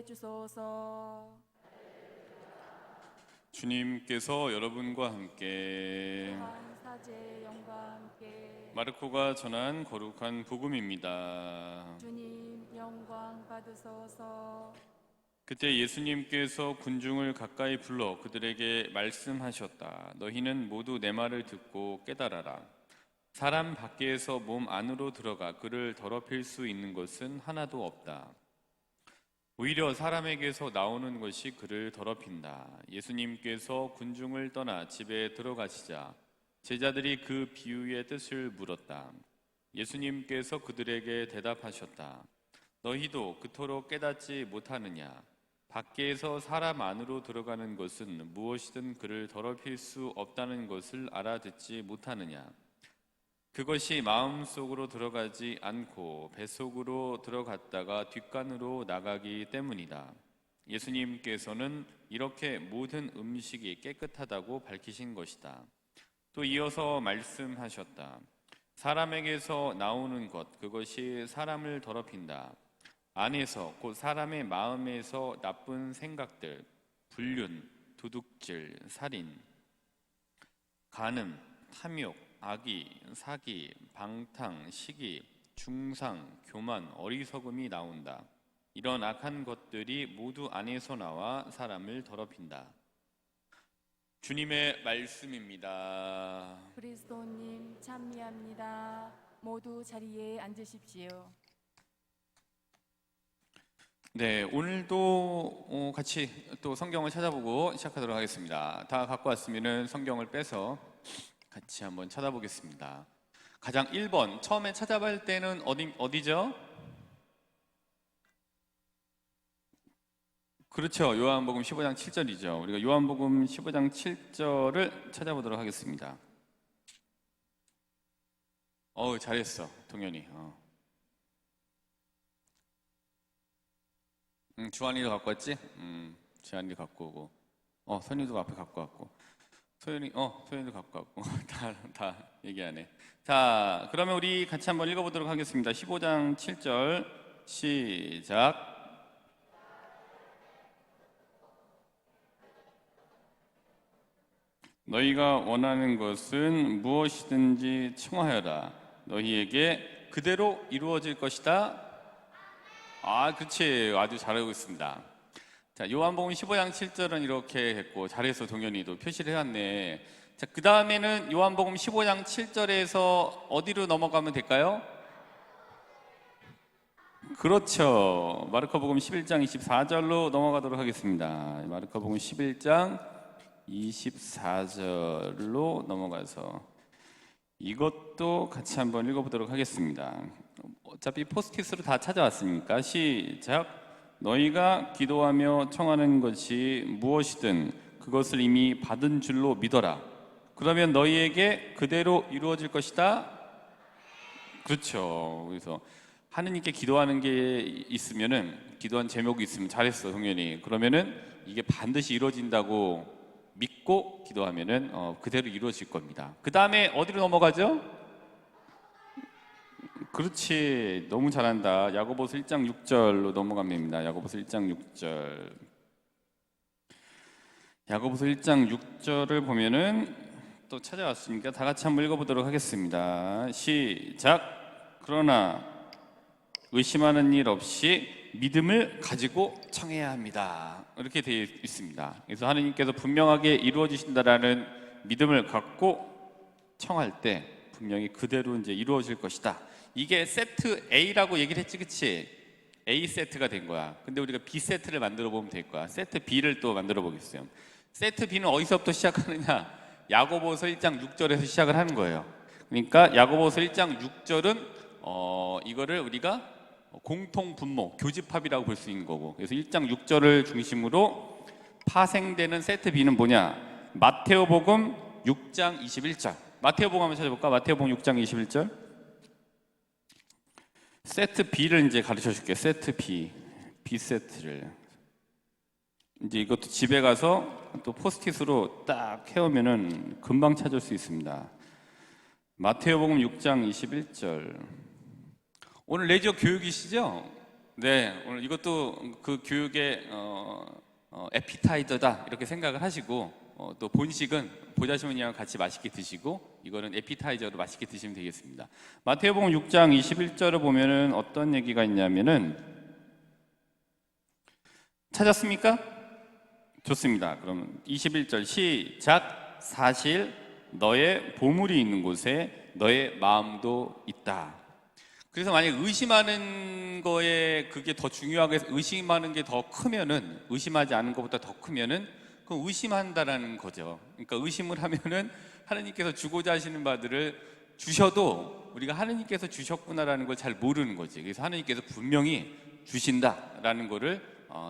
주소서. 주님께서 여러분과 함께 사제 영과 함께 마르코가 전한 거룩한 복음입니다. 주님 영광 받으소서. 그때 예수님께서 군중을 가까이 불러 그들에게 말씀하셨다. 너희는 모두 내 말을 듣고 깨달아라. 사람 밖에서 몸 안으로 들어가 그를 더럽힐 수 있는 것은 하나도 없다. 오히려 사람에게서 나오는 것이 그를 더럽힌다. 예수님께서 군중을 떠나 집에 들어가시자 제자들이 그 비유의 뜻을 물었다. 예수님께서 그들에게 대답하셨다. 너희도 그토록 깨닫지 못하느냐? 밖에서 사람 안으로 들어가는 것은 무엇이든 그를 더럽힐 수 없다는 것을 알아듣지 못하느냐? 그것이 마음속으로 들어가지 않고 뱃속으로 들어갔다가 뒷간으로 나가기 때문이다. 예수님께서는 이렇게 모든 음식이 깨끗하다고 밝히신 것이다. 또 이어서 말씀하셨다. 사람에게서 나오는 것, 그것이 사람을 더럽힌다. 안에서, 곧 사람의 마음에서 나쁜 생각들, 불륜, 도둑질, 살인, 간음, 탐욕, 악의, 사기, 방탕, 시기, 중상, 교만, 어리석음이 나온다. 이런 악한 것들이 모두 안에서 나와 사람을 더럽힌다. 주님의 말씀입니다. 그리스도님 찬미합니다. 모두 자리에 앉으십시오. 네, 오늘도 같이 또 성경을 찾아보고 시작하도록 하겠습니다. 다 갖고 왔으면 성경을 빼서 같이 한번 찾아보겠습니다. 가장 1번 처음에 찾아볼 때는 어디죠? 그렇죠. 요한복음 15장 7절이죠. 우리가 요한복음 15장 7절을 찾아보도록 하겠습니다. 잘했어, 동현이. 주한이도 갖고 왔지? 주한이도 갖고 오고, 선이도 앞에 갖고 왔고, 소연이도 갖고 왔고, 다 얘기하네. 자, 그러면 우리 같이 한번 읽어보도록 하겠습니다. 15장 7절 시작. 너희가 원하는 것은 무엇이든지 청하여라. 너희에게 그대로 이루어질 것이다. 그렇지. 아주 잘하고 있습니다. 자, 요한복음 15장 7절은 이렇게 했고, 잘해서 동현이도 표시를 해왔네. 자, 그 다음에는 요한복음 15장 7절에서 어디로 넘어가면 될까요? 그렇죠. 마르코복음 11장 24절로 넘어가도록 하겠습니다. 마르코복음 11장 24절로 넘어가서 이것도 같이 한번 읽어보도록 하겠습니다. 어차피 포스트잇으로 다 찾아왔으니까 시작. 너희가 기도하며 청하는 것이 무엇이든 그것을 이미 받은 줄로 믿어라. 그러면 너희에게 그대로 이루어질 것이다. 그렇죠. 그래서 하느님께 기도하는 게 있으면은, 기도한 제목이 있으면, 잘했어 동현이. 그러면은 이게 반드시 이루어진다고 믿고 기도하면은 그대로 이루어질 겁니다. 그 다음에 어디로 넘어가죠? 그렇지. 너무 잘한다. 야고보서 1장 6절로 넘어가면 됩니다. 야고보서 1장 6절. 야고보서 1장 6절을 보면은 또 찾아왔으니까 다 같이 한번 읽어보도록 하겠습니다. 시작. 그러나 의심하는 일 없이 믿음을 가지고 청해야 합니다. 이렇게 되어 있습니다. 그래서 하느님께서 분명하게 이루어지신다라는 믿음을 갖고 청할 때 분명히 그대로 이제 이루어질 것이다. 이게 세트 A라고 얘기를 했지, 그치? A 세트가 된 거야. 근데 우리가 B 세트를 만들어 보면 될 거야. 세트 B를 또 만들어 보겠어요. 세트 B는 어디서부터 시작하느냐? 야고보서 1장 6절에서 시작을 하는 거예요. 그러니까 야고보서 1장 6절은 이거를 우리가 공통 분모, 교집합이라고 볼 수 있는 거고, 그래서 1장 6절을 중심으로 파생되는 세트 B는 뭐냐? 마테오복음 6장 21절. 마테오복음 한번 찾아볼까? 마테오복음 6장 21절. 세트 B를 이제 가르쳐 줄게. 세트 B 세트를 이제 이것도 집에 가서 또 포스트잇으로 딱 해오면은 금방 찾을 수 있습니다. 마테오복음 6장 21절. 오늘 레지오 교육이시죠? 네, 오늘 이것도 그 교육의 에피타이저다 이렇게 생각을 하시고 또 본식은 보자시문이랑 같이 맛있게 드시고 이거는 에피타이저로 맛있게 드시면 되겠습니다. 마태복음 6장 21절을 보면은 어떤 얘기가 있냐면은 찾았습니까? 좋습니다. 그럼 21절 시작. 사실 너의 보물이 있는 곳에 너의 마음도 있다. 그래서 만약 의심하는 거에 그게 더 중요하게 의심하는 게 더 크면은 의심하지 않은 것보다 더 크면은 그건 의심한다라는 거죠. 그러니까 의심을 하면은 하느님께서 주고자 하시는 바들을 주셔도 우리가 하느님께서 주셨구나라는 걸 잘 모르는 거지. 그래서 하느님께서 분명히 주신다라는 거를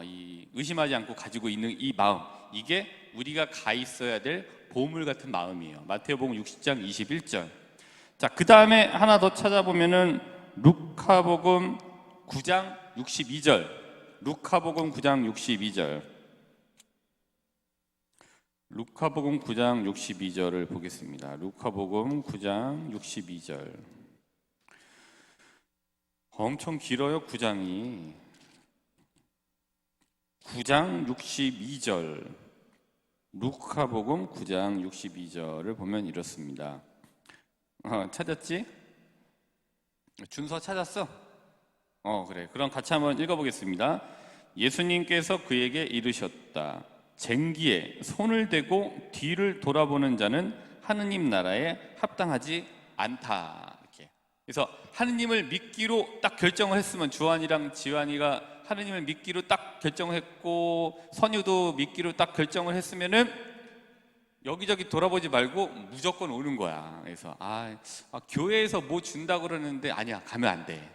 이 의심하지 않고 가지고 있는 이 마음, 이게 우리가 가 있어야 될 보물 같은 마음이에요. 마태복음 60장 21절. 자, 그 다음에 하나 더 찾아보면은 루카복음 9장 62절. 루카복음 9장 62절. 루카복음 9장 62절을 보겠습니다. 루카복음 9장 62절. 엄청 길어요, 9장이. 9장 62절. 루카복음 9장 62절을 보면 이렇습니다. 찾았지? 준서 찾았어? 그래. 그럼 같이 한번 읽어보겠습니다. 예수님께서 그에게 이르셨다. 쟁기에 손을 대고 뒤를 돌아보는 자는 하느님 나라에 합당하지 않다. 이렇게. 그래서 하느님을 믿기로 딱 결정을 했으면 주한이랑 지환이가 하느님을 믿기로 딱 결정을 했고 선유도 믿기로 딱 결정을 했으면은 여기저기 돌아보지 말고 무조건 오는 거야. 그래서 교회에서 뭐 준다고 그러는데 아니야, 가면 안 돼.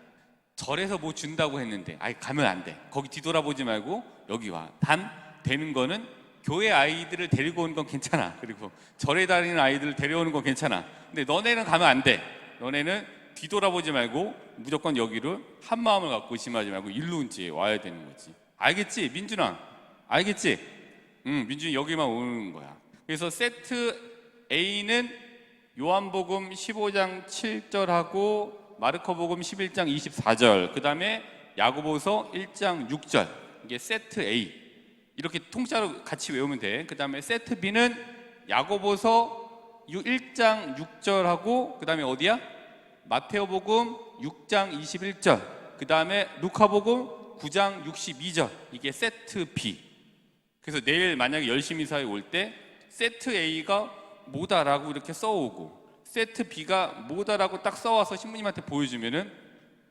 절에서 뭐 준다고 했는데 가면 안 돼. 거기 뒤돌아보지 말고 여기 와. 단 되는 거는 교회 아이들을 데리고 오는 건 괜찮아. 그리고 절에 다니는 아이들을 데려오는 건 괜찮아. 근데 너네는 가면 안 돼. 너네는 뒤돌아보지 말고 무조건 여기를 한 마음을 갖고 의심하지 말고 일로 이제 와야 되는 거지. 알겠지? 민준아 알겠지? 민준이 여기만 오는 거야. 그래서 세트 A는 요한복음 15장 7절하고 마르코복음 11장 24절, 그 다음에 야고보서 1장 6절, 이게 세트 A. 이렇게 통째로 같이 외우면 돼. 그 다음에 세트 B는 야고보서 1장 6절하고 그 다음에 어디야? 마테오복음 6장 21절, 그 다음에 루카복음 9장 62절. 이게 세트 B. 그래서 내일 만약에 열심히 사회 올 때 세트 A가 뭐다라고 이렇게 써오고 세트 B가 뭐다라고 딱 써와서 신부님한테 보여주면은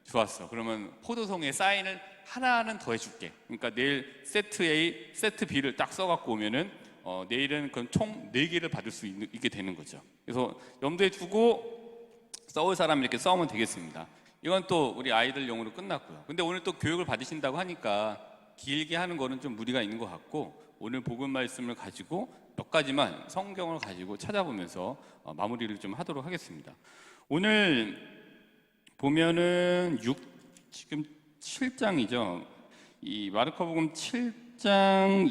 좋았어. 그러면 포도송에 사인을 하나는 더 해줄게. 그러니까 내일 세트 A, 세트 B를 딱 써갖고 오면은 내일은 그럼 총 4개를 받을 수 있게 되는 거죠. 그래서 염두에 두고 써올 사람 이렇게 써오면 되겠습니다. 이건 또 우리 아이들용으로 끝났고요. 근데 오늘 또 교육을 받으신다고 하니까 길게 하는 거는 좀 무리가 있는 것 같고 오늘 복음 말씀을 가지고 몇 가지만 성경을 가지고 찾아보면서 마무리를 좀 하도록 하겠습니다. 오늘 보면은 지금 7장이죠. 이 마르코복음 7장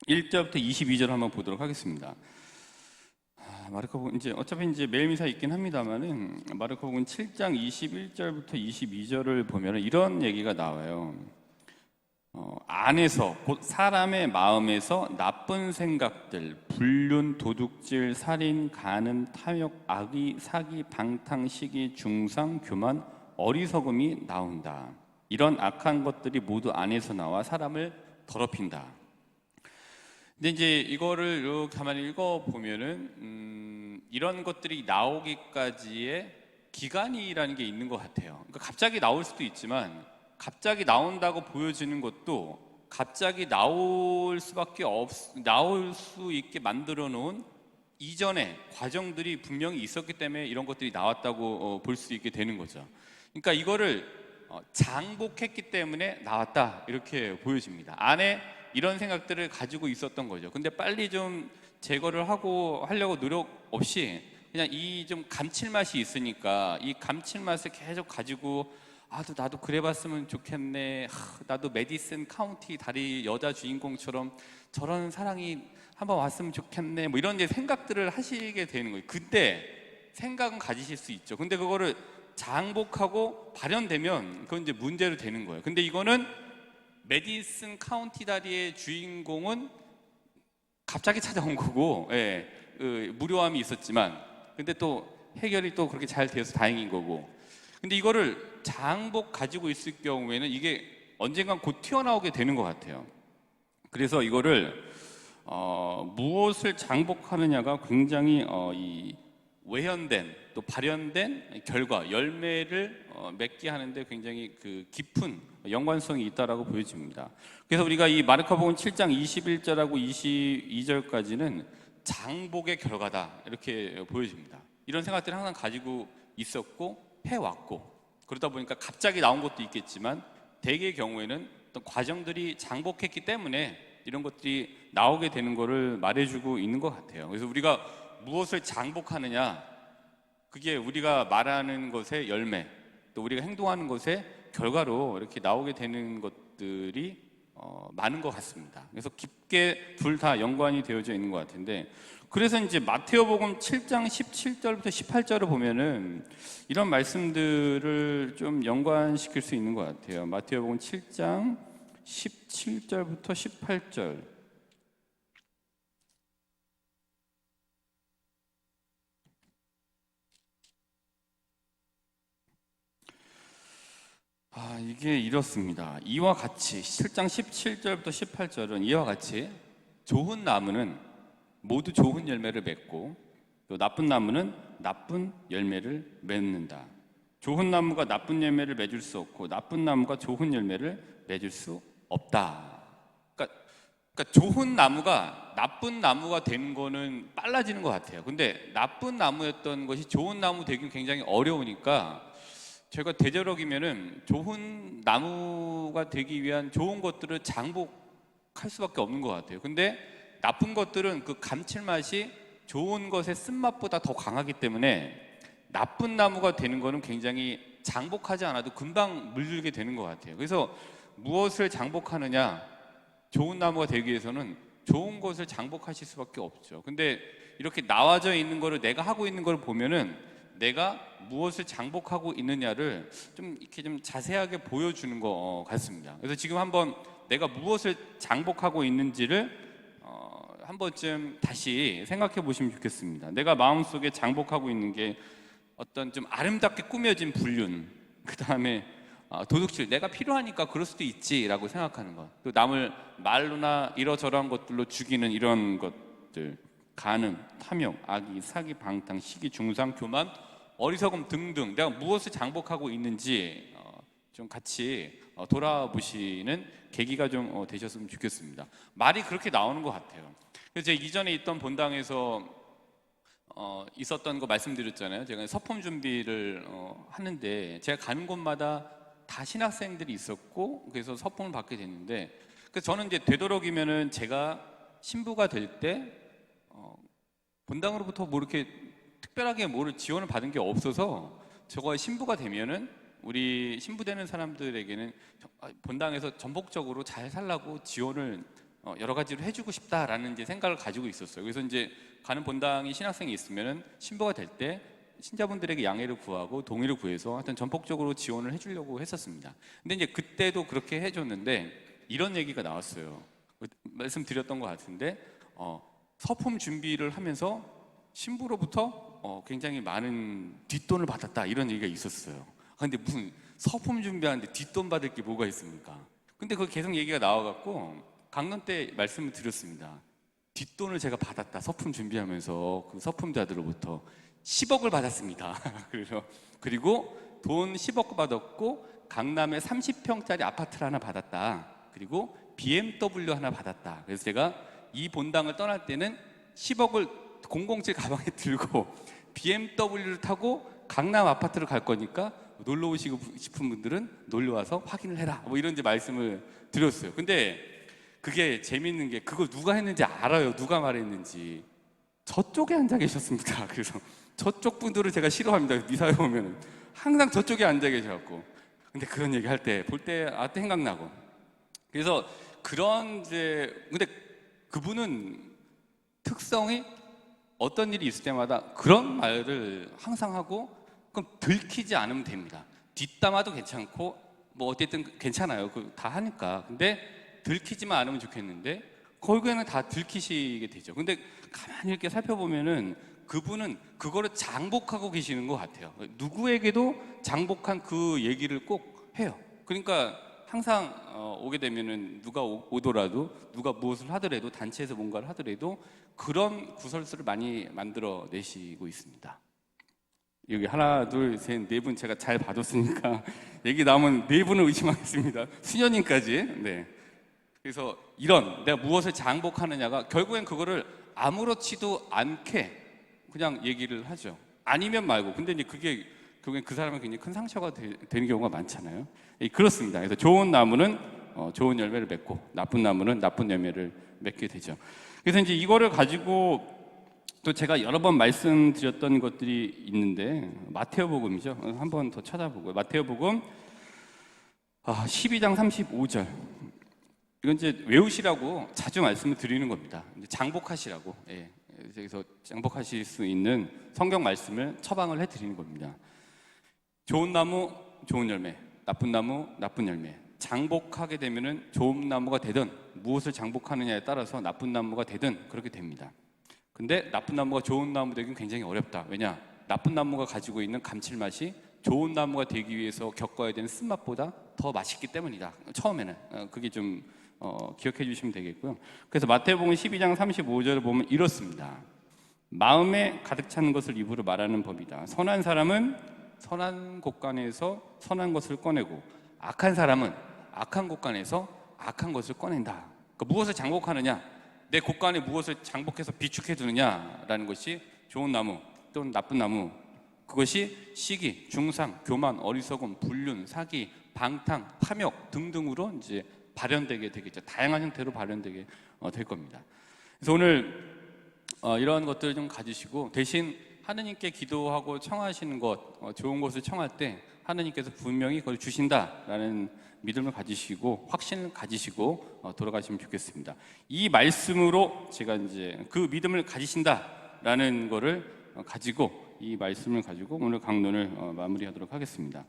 21절부터 22절 한번 보도록 하겠습니다. 마르코복음 이제 어차피 이제 매일 미사 있긴 합니다만은 마르코복음 7장 21절부터 22절을 보면은 이런 얘기가 나와요. 안에서 곧 사람의 마음에서 나쁜 생각들, 불륜, 도둑질, 살인, 간음, 탐욕, 악의, 사기, 방탕, 시기, 중상, 교만, 어리석음이 나온다. 이런 악한 것들이 모두 안에서 나와 사람을 더럽힌다. 근데 이제 이거를 이렇게 가만히 읽어보면은 이런 것들이 나오기까지의 기간이라는 게 있는 것 같아요. 그러니까 갑자기 나올 수도 있지만 갑자기 나온다고 보여지는 것도 갑자기 나올 수 있게 만들어 놓은 이전에 과정들이 분명히 있었기 때문에 이런 것들이 나왔다고 볼 수 있게 되는 거죠. 그러니까 이거를 장복했기 때문에 나왔다 이렇게 보여집니다. 안에 이런 생각들을 가지고 있었던 거죠. 근데 빨리 좀 제거를 하려고 노력 없이 그냥 이 좀 감칠맛이 있으니까 이 감칠맛을 계속 가지고 나도 그래봤으면 좋겠네. 나도 메디슨 카운티 다리 여자 주인공처럼 저런 사랑이 한번 왔으면 좋겠네. 뭐 이런 이제 생각들을 하시게 되는 거예요. 그때 생각은 가지실 수 있죠. 근데 그거를 장복하고 발현되면 그건 이제 문제로 되는 거예요. 근데 이거는 메디슨 카운티 다리의 주인공은 갑자기 찾아온 거고, 예, 무료함이 있었지만, 근데 또 해결이 또 그렇게 잘 되어서 다행인 거고. 근데 이거를 장복 가지고 있을 경우에는 이게 언젠간 곧 튀어나오게 되는 것 같아요. 그래서 이거를 무엇을 장복하느냐가 굉장히 이 외현된 또 발현된 결과 열매를 맺게 하는데 굉장히 그 깊은 연관성이 있다라고 보여집니다. 그래서 우리가 이 마르코복음 7장 21절하고 22절까지는 장복의 결과다 이렇게 보여집니다. 이런 생각들을 항상 가지고 있었고 해왔고, 그러다 보니까 갑자기 나온 것도 있겠지만 대개의 경우에는 어떤 과정들이 장복했기 때문에 이런 것들이 나오게 되는 것을 말해주고 있는 것 같아요. 그래서 우리가 무엇을 장복하느냐, 그게 우리가 말하는 것의 열매, 또 우리가 행동하는 것의 결과로 이렇게 나오게 되는 것들이 많은 것 같습니다. 그래서 깊게 둘 다 연관이 되어져 있는 것 같은데, 그래서 이제 마테오복음 7장 17절부터 18절을 보면은 이런 말씀들을 좀 연관시킬 수 있는 것 같아요. 마테오복음 7장 17절부터 18절. 이게 이렇습니다. 이와 같이 7장 17절부터 18절은 이와 같이 좋은 나무는 모두 좋은 열매를 맺고 또 나쁜 나무는 나쁜 열매를 맺는다. 좋은 나무가 나쁜 열매를 맺을 수 없고 나쁜 나무가 좋은 열매를 맺을 수 없다. 그러니까 좋은 나무가 나쁜 나무가 되는 거는 빨라지는 것 같아요. 근데 나쁜 나무였던 것이 좋은 나무 되긴 굉장히 어려우니까 제가 되도록이면은 좋은 나무가 되기 위한 좋은 것들을 장복할 수밖에 없는 것 같아요. 근데 나쁜 것들은 그 감칠맛이 좋은 것의 쓴맛보다 더 강하기 때문에 나쁜 나무가 되는 거는 굉장히 장복하지 않아도 금방 물들게 되는 것 같아요. 그래서 무엇을 장복하느냐, 좋은 나무가 되기 위해서는 좋은 것을 장복하실 수밖에 없죠. 근데 이렇게 나와져 있는 거를 내가 하고 있는 걸 보면은 내가 무엇을 장복하고 있느냐를 좀 이렇게 좀 자세하게 보여주는 것 같습니다. 그래서 지금 한번 내가 무엇을 장복하고 있는지를 한 번쯤 다시 생각해 보시면 좋겠습니다. 내가 마음속에 장복하고 있는 게 어떤 좀 아름답게 꾸며진 불륜, 그 다음에 도둑질, 내가 필요하니까 그럴 수도 있지라고 생각하는 것, 또 남을 말로나 이러저러한 것들로 죽이는 이런 것들, 간음, 탐욕, 악의, 사기, 방탕, 시기, 중상, 교만, 어리석음 등등, 내가 무엇을 장복하고 있는지 좀 같이 돌아보시는 계기가 좀 되셨으면 좋겠습니다. 말이 그렇게 나오는 것 같아요. 그래서 제가 이전에 있던 본당에서 있었던 거 말씀드렸잖아요. 제가 서품 준비를 하는데 제가 가는 곳마다 다 신학생들이 있었고, 그래서 서품을 받게 됐는데, 그래서 저는 이제 되도록이면은 제가 신부가 될 때 본당으로부터 뭐 이렇게 특별하게 뭐를 지원을 받은 게 없어서 저거 신부가 되면은 우리 신부 되는 사람들에게는 본당에서 전폭적으로 잘 살라고 지원을 여러 가지로 해주고 싶다라는 이제 생각을 가지고 있었어요. 그래서 이제 가는 본당이 신학생이 있으면은 신부가 될 때 신자분들에게 양해를 구하고 동의를 구해서 하여튼 전폭적으로 지원을 해주려고 했었습니다. 근데 이제 그때도 그렇게 해줬는데 이런 얘기가 나왔어요. 말씀드렸던 것 같은데 서품 준비를 하면서 신부로부터 굉장히 많은 뒷돈을 받았다 이런 얘기가 있었어요. 근데 무슨 서품 준비하는데 뒷돈 받을 게 뭐가 있습니까? 근데 그거 계속 얘기가 나와갖고 강론 때 말씀을 드렸습니다. 뒷돈을 제가 받았다. 서품 준비하면서 그 서품자들로부터 10억을 받았습니다. 그리고 돈 10억 받았고 강남에 30평짜리 아파트를 하나 받았다. 그리고 BMW 하나 받았다. 그래서 제가 이 본당을 떠날 때는 10억을 007 가방에 들고 BMW를 타고 강남 아파트를 갈 거니까 놀러 오시고 싶은 분들은 놀러 와서 확인을 해라. 뭐 이런 이제 말씀을 드렸어요. 근데 그게 재밌는 게 그걸 누가 했는지 알아요. 누가 말했는지. 저쪽에 앉아 계셨습니다. 그래서 저쪽 분들을 제가 싫어합니다. 미사에 오면은 항상 저쪽에 앉아 계셔갖고. 근데 그런 얘기 할 때 볼 때 생각나고. 그래서 그런 이제 근데 그분은 특성이 어떤 일이 있을 때마다 그런 말을 항상 하고, 그럼 들키지 않으면 됩니다. 뒷담화도 괜찮고 뭐 어쨌든 괜찮아요. 그 다 하니까. 근데 들키지만 않으면 좋겠는데 결국에는 다 들키시게 되죠. 근데 가만히 이렇게 살펴보면은 그분은 그거를 장복하고 계시는 것 같아요. 누구에게도 장복한 그 얘기를 꼭 해요. 그러니까 항상 오게 되면은 누가 오더라도 누가 무엇을 하더라도 단체에서 뭔가를 하더라도 그런 구설수를 많이 만들어 내시고 있습니다. 여기 하나, 둘, 셋, 네 분 제가 잘 봐줬으니까 얘기 나오면 네 분을 의심하겠습니다. 수녀님까지. 네. 그래서 이런 내가 무엇을 장복하느냐가 결국엔 그거를 아무렇지도 않게 그냥 얘기를 하죠. 아니면 말고. 근데 이제 그게 결국엔 그 사람은 굉장히 큰 상처가 되는 경우가 많잖아요. 그렇습니다. 그래서 좋은 나무는 좋은 열매를 맺고 나쁜 나무는 나쁜 열매를 맺게 되죠. 그래서 이제 이거를 가지고 또 제가 여러 번 말씀드렸던 것들이 있는데 마테오복음이죠. 한 번 더 찾아보고요. 마테오복음 12장 35절. 이건 이제 외우시라고 자주 말씀을 드리는 겁니다. 장복하시라고. 예. 그래서 장복하실 수 있는 성경 말씀을 처방을 해드리는 겁니다. 좋은 나무, 좋은 열매. 나쁜 나무, 나쁜 열매. 장복하게 되면은 좋은 나무가 되든 무엇을 장복하느냐에 따라서 나쁜 나무가 되든 그렇게 됩니다. 근데 나쁜 나무가 좋은 나무 되기는 굉장히 어렵다. 왜냐? 나쁜 나무가 가지고 있는 감칠맛이 좋은 나무가 되기 위해서 겪어야 되는 쓴맛보다 더 맛있기 때문이다. 처음에는 그게 좀 기억해 주시면 되겠고요. 그래서 마태복음 12장 35절을 보면 이렇습니다. 마음에 가득 찬 것을 입으로 말하는 법이다. 선한 사람은 선한 곳간에서 선한 것을 꺼내고 악한 사람은 악한 곳간에서 악한 것을 꺼낸다. 그러니까 무엇을 장복하느냐, 내 곳간에 무엇을 장복해서 비축해 두느냐라는 것이 좋은 나무 또는 나쁜 나무, 그것이 시기, 중상, 교만, 어리석음, 불륜, 사기, 방탕, 탐욕 등등으로 이제 발현되게 되겠죠. 다양한 형태로 발현되게 될 겁니다. 그래서 오늘 이러한 것들을 좀 가지시고 대신 하느님께 기도하고 청하시는 것, 좋은 것을 청할 때 하느님께서 분명히 그걸 주신다라는 믿음을 가지시고 확신을 가지시고 돌아가시면 좋겠습니다. 이 말씀으로 제가 이제 그 믿음을 가지신다라는 거를 가지고 이 말씀을 가지고 오늘 강론을 마무리하도록 하겠습니다.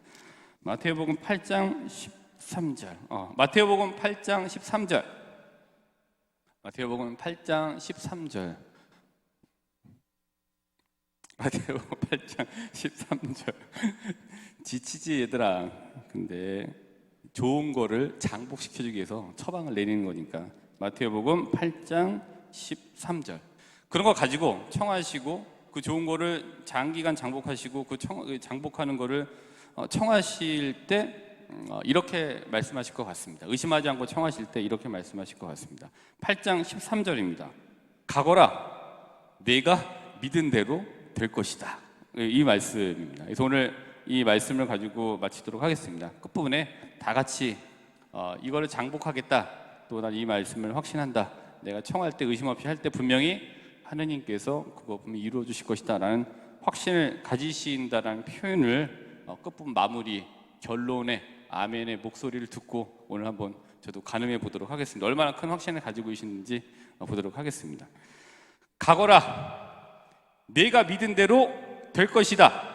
마태복음 8장 13절. 마태복음 8장 13절. 마태복음 8장 13절. 마태복음 8장 13절. 지치지 얘들아. 근데 좋은 거를 장복시켜주기 위해서 처방을 내리는 거니까. 마태복음 8장 13절. 그런 거 가지고 청하시고 그 좋은 거를 장기간 장복하시고 그 장복하는 거를 청하실 때 이렇게 말씀하실 것 같습니다. 의심하지 않고 청하실 때 이렇게 말씀하실 것 같습니다. 8장 13절입니다. 가거라, 내가 믿은 대로 될 것이다. 이 말씀입니다. 그래서 오늘 이 말씀을 가지고 마치도록 하겠습니다. 끝부분에 다 같이 이거를 장복하겠다, 또 난 이 말씀을 확신한다, 내가 청할 때 의심 없이 할 때 분명히 하느님께서 그거 분명히 이루어 주실 것이다 라는 확신을 가지신다라는 표현을 끝부분 마무리 결론에 아멘의 목소리를 듣고 오늘 한번 저도 가늠해 보도록 하겠습니다. 얼마나 큰 확신을 가지고 계시는지 보도록 하겠습니다. 가거라, 내가 믿은 대로 될 것이다.